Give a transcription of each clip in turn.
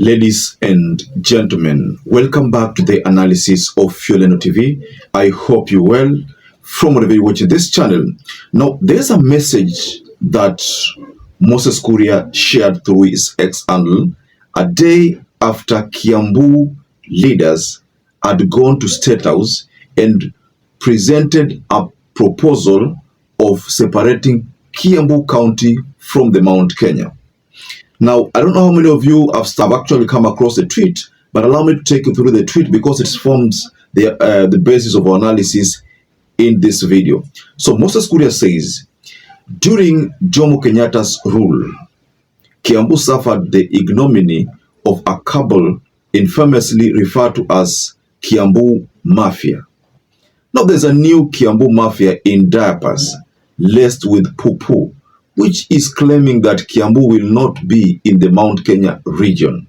Ladies and gentlemen, welcome back to the analysis of YOLENO TV. I hope you're well from wherever you're watching this channel. Now, there's a message that Moses Kuria shared through his X handle a day after Kiambu leaders had gone to State House and presented a proposal of separating Kiambu County from the Mount Kenya. Now, I don't know how many of you have actually come across the tweet, but allow me to take you through the tweet because it forms the basis of our analysis in this video. So Moses Kuria says, during Jomo Kenyatta's rule, Kiambu suffered the ignominy of a cabal infamously referred to as Kiambu Mafia. Now there's a new Kiambu Mafia in diapers, laced with poo-poo, which is claiming that Kiambu will not be in the Mount Kenya region.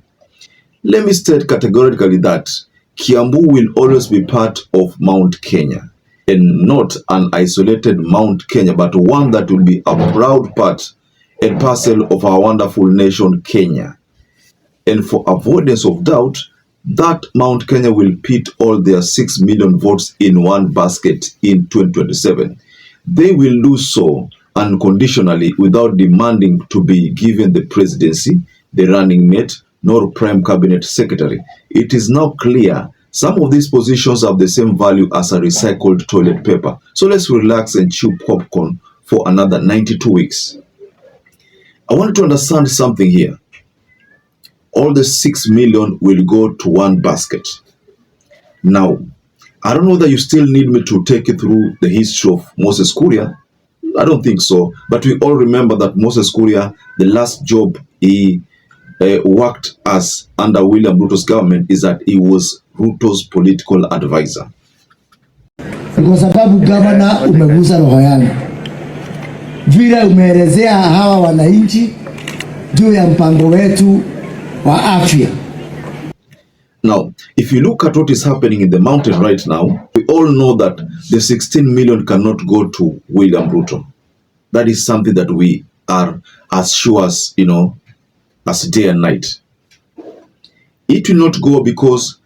Let me state categorically that Kiambu will always be part of Mount Kenya and not an isolated Mount Kenya, but one that will be a proud part and parcel of our wonderful nation, Kenya. And for avoidance of doubt, that Mount Kenya will pit all their 6 million votes in one basket in 2027. They will do so unconditionally without demanding to be given the presidency, the running mate, nor prime cabinet secretary. It is now clear some of these positions have the same value as a recycled toilet paper. So let's relax and chew popcorn for another 92 weeks. I want to understand something here. All the 6 million will go to one basket. Now, I don't know that you still need me to take you through the history of Moses Kuria. I don't think so, but we all remember that Moses Kuria, the last job he worked as under William Ruto's government is that he was Ruto's political advisor. Kwa sababu gavana umegusa roho yangu, vile umeelezea hawa wananchi juu ya mpango wetu wa afya. Now, if you look at what is happening in the mountain right now, we all know that the 16 million cannot go to William Ruto. That is something that we are as sure as, as day and night. It will not go because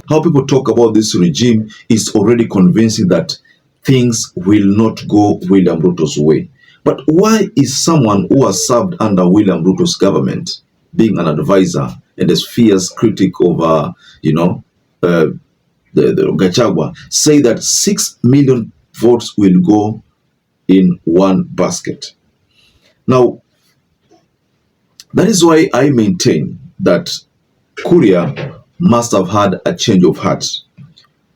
how people talk about this regime is already convincing that things will not go William Ruto's way. But why is someone who has served under William Ruto's government, being an advisor and a fierce critic of, the Gachagua, say that 6 million votes will go in one basket? Now, that is why I maintain that Kuria must have had a change of heart.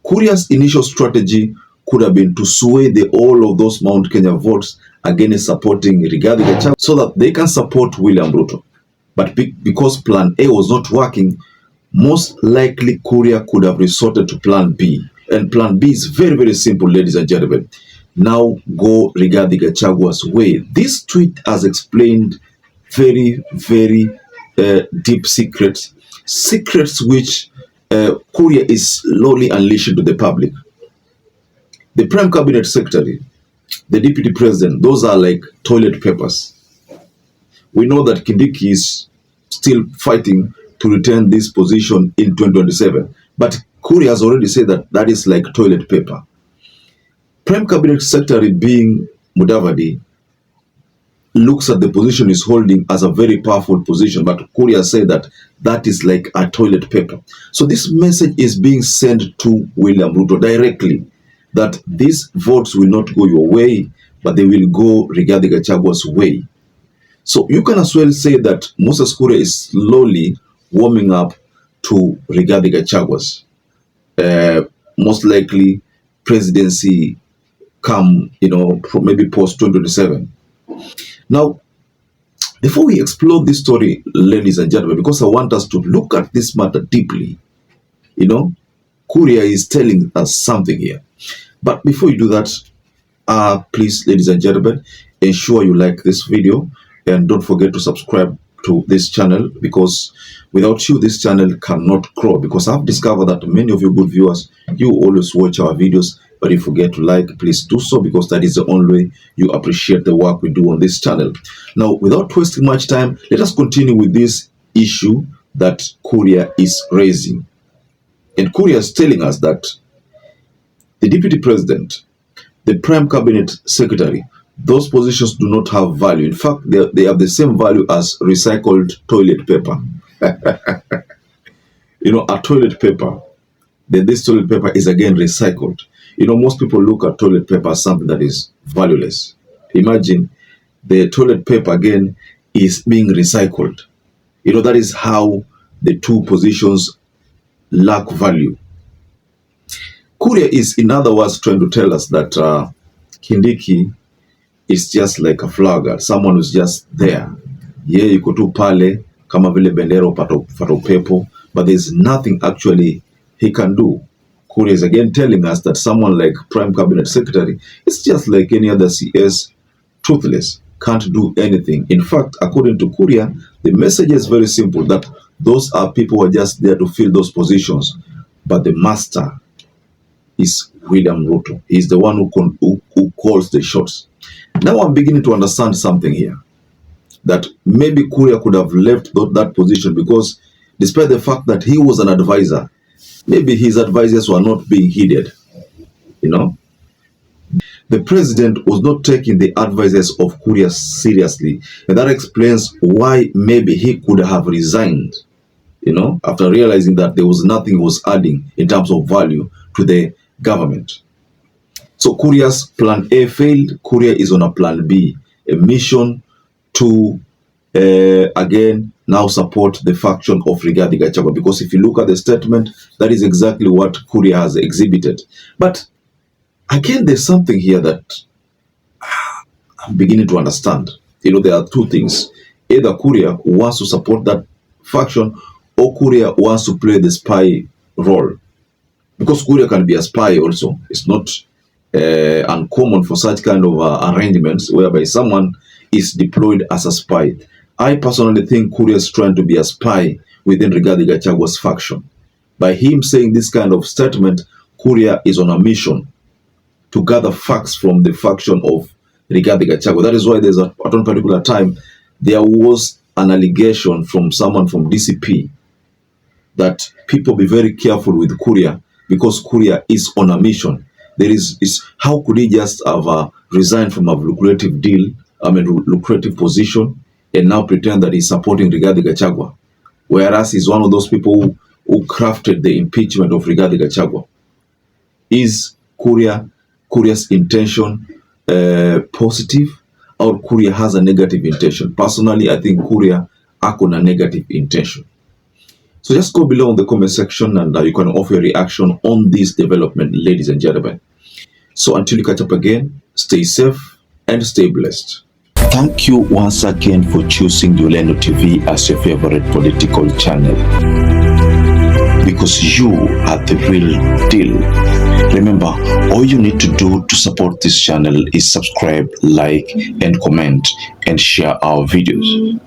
Kuria's initial strategy could have been to sway all of those Mount Kenya votes against supporting RIGATHI so that they can support William Ruto. But because plan A was not working, most likely Kuria could have resorted to plan B. And plan B is very, very simple, ladies and gentlemen. Now go RIGATHI Gachagua's way. This tweet has explained very, very deep secrets which Kuria is slowly unleashing to the public. The prime cabinet secretary, the deputy president, those are like toilet papers. We know that Kindiki is still fighting to retain this position in 2027. But Kuria has already said that that is like toilet paper. Prime Cabinet Secretary being Mudavadi looks at the position he's holding as a very powerful position, but Kuria said that that is like a toilet paper. So this message is being sent to William Ruto directly, that these votes will not go your way, but they will go RIGATHI Gachagua's way. So you can as well say that Moses Kuria is slowly warming up to RIGATHI Gachagua's most likely presidency come, maybe post 2027. Now, before we explore this story, ladies and gentlemen, because I want us to look at this matter deeply, Kuria is telling us something here. But before you do that, please, ladies and gentlemen, ensure you like this video and don't forget to subscribe to this channel, because without you, this channel cannot grow. Because I've discovered that many of you good viewers, you always watch our videos, but you forget to like. Please do so, because that is the only way you appreciate the work we do on this channel. Now, without wasting much time, let us continue with this issue that Kuria is raising. And Kuria is telling us that the deputy president, the prime cabinet secretary, those positions do not have value. In fact, they have the same value as recycled toilet paper. You know, a toilet paper, this toilet paper is again recycled. You know, most people look at toilet paper as something that is valueless. Imagine the toilet paper again is being recycled. You know, that is how the two positions lack value. Kuria is, in other words, trying to tell us that Kindiki is just like a flagger, someone who's just there. Yeah, yuko tu pale kama vile bendera upata upepo, but there's nothing actually he can do. Kuria is again telling us that someone like Prime Cabinet Secretary is just like any other CS, toothless, can't do anything. In fact, according to Kuria, the message is very simple, that those are people who are just there to fill those positions, but the master is William Ruto. He's the one who calls the shots. Now I'm beginning to understand something here, that maybe Kuria could have left that position because despite the fact that he was an advisor, maybe his advisors were not being heeded. You know, the president was not taking the advices of Kuria seriously, and that explains why maybe he could have resigned, you know, after realizing that there was nothing he was adding in terms of value to the government. So Kuria's plan A failed. Kuria is on a plan B, a mission to again now support the faction of Rigathi Gachagua, because if you look at the statement, that is exactly what Kuria has exhibited. But again, there's something here that I'm beginning to understand. You know, there are two things. Either Kuria wants to support that faction, or Kuria wants to play the spy role. Because Kuria can be a spy also. It's not uncommon for such kind of arrangements whereby someone is deployed as a spy. I personally think Kuria is trying to be a spy within Rigathi Gachagua's faction. By him saying this kind of statement, Kuria is on a mission to gather facts from the faction of Rigathi Gachagua. That is why there's at one particular time, there was an allegation from someone from DCP that people be very careful with Kuria, because Kuria is on a mission. How could he just have resigned from a lucrative deal, lucrative position, and now pretend that he's supporting Rigathi Gachagua, whereas he's one of those people who crafted the impeachment of Rigathi Gachagua? Is Kuria's intention positive, or Kuria has a negative intention? Personally, I think Kuria has a negative intention. So just go below in the comment section and you can offer your reaction on this development, ladies and gentlemen. So until you catch up again, stay safe and stay blessed. Thank you once again for choosing YOLENO TV as your favorite political channel, because you are the real deal. Remember, all you need to do to support this channel is subscribe, like, and comment, and share our videos.